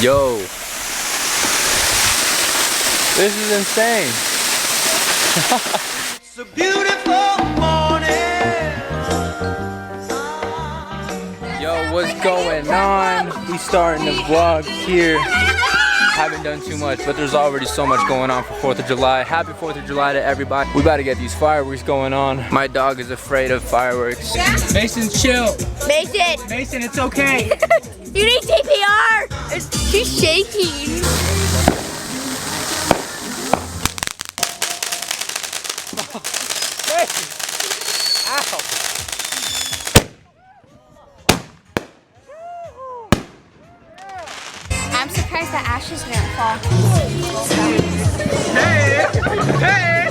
Yo, this is insane. It's a beautiful morning. Yo, what's going on? We starting the vlog here. Haven't done too much, but there's already so much going on for 4th of July. Happy 4th of July to everybody. We about to get these fireworks going on. My dog is afraid of fireworks. Mason, chill. Mason! Mason, it's okay. You need CPR! She's shaking. Mason! Ow! I'm surprised the ashes didn't fall. Hey! Hey!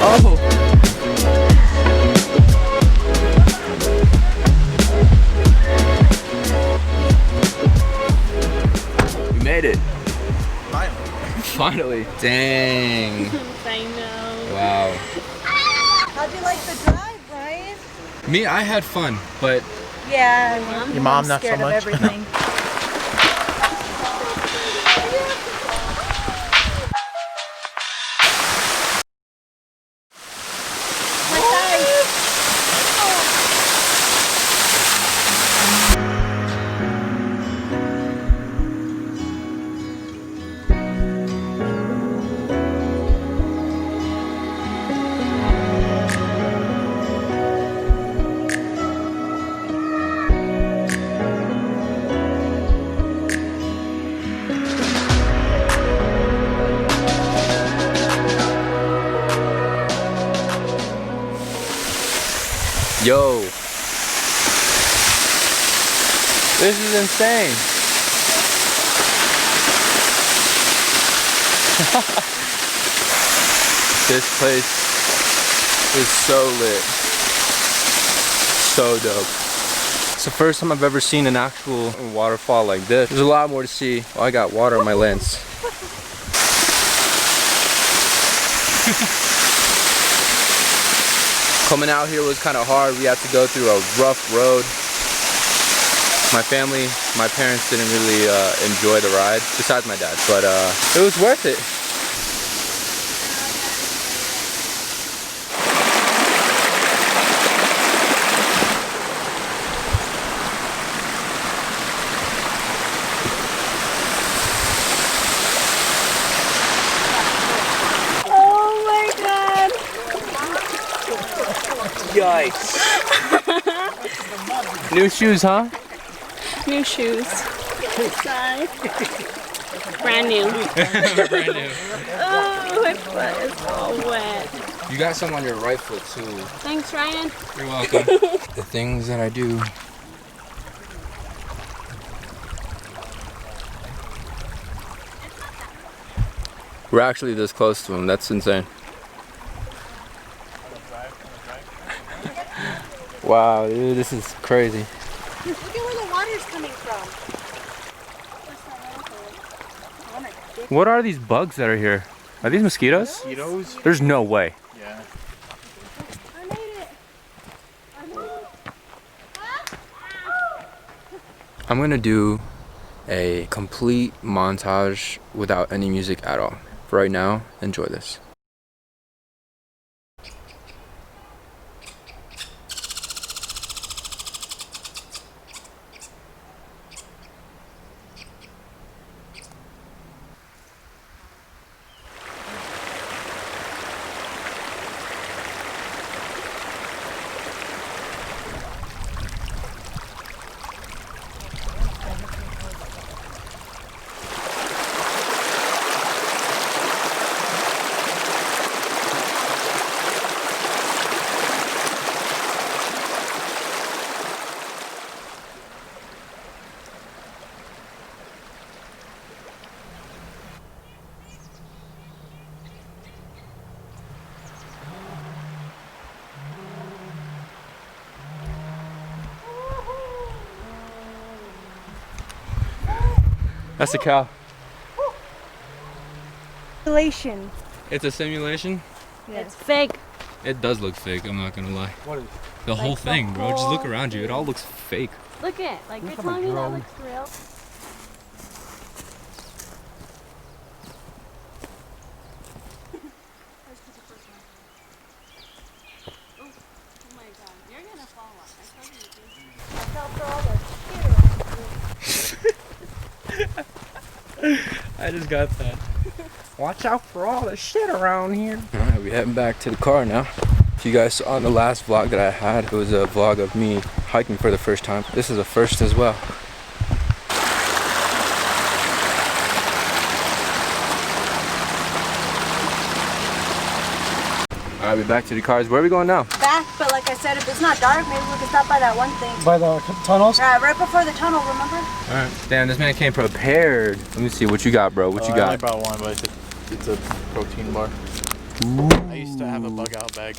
Oh! We made it. Finally. Dang. I know. Wow. How'd you like the drive, Brian? Me, I had fun, but Yeah, Your mom not so scared much? of everything. yo. This is insane. This place is so lit. So dope. It's the first time I've ever seen an actual waterfall like this. There's a lot more to see. Oh, I got water on my lens. Coming out here was kind of hard. We had to go through a rough road. My family, my parents didn't really enjoy the ride, besides my dad, but it was worth it. Oh my god. Yikes. New shoes, huh? New shoes. Sorry. Brand new. Brand new. Oh, my foot is all wet. You got some on your right foot too. Thanks, Ryan. You're welcome. The things that I do. We're actually this close to him. That's insane. Wow, dude, this is crazy. Look at where the water's coming from. What are these bugs that are here? Are these mosquitoes? Mosquitoes? There's no way. Yeah. I made it. I'm gonna do a complete montage without any music at all. For right now, enjoy this. That's a cow. Simulation. It's a simulation? It's fake. It does look fake, I'm not gonna lie. The whole thing, bro. Just look around you. It all looks fake. Look at, like, you're telling me that looks real. Oh my god, you're gonna fall off. I just got that. Watch out for all the shit around here. Alright, we're heading back to the car now. If you guys saw in the last vlog that I had, it was a vlog of me hiking for the first time. This is a first as well. Alright, we're back to the cars. Where are we going now? Back, but like I said, if it's not dark, maybe we can stop by that one thing. By the tunnels? Right before the tunnel, remember? Alright. Damn, this man came prepared. Let me see what you got, bro. What you I got? only brought one, but it's a protein bar. I used to have a bug out bag,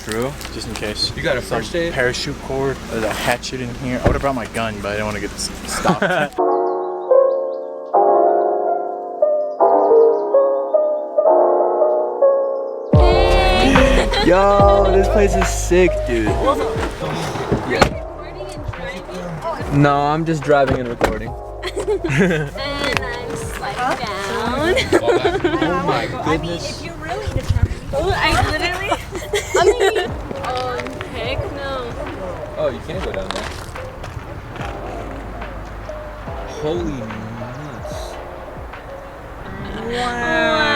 True. just in case. You got a Some first aid? parachute cord, there's a hatchet in here. I would have brought my gun, but I didn't want to get stopped. Yo, this place is sick, dude. No, I'm just driving and recording. And I'm sliding down. Oh my goodness. If you really determined. Oh, I literally. Oh, heck no. Oh, you can't go down there. Holy nuts. Wow.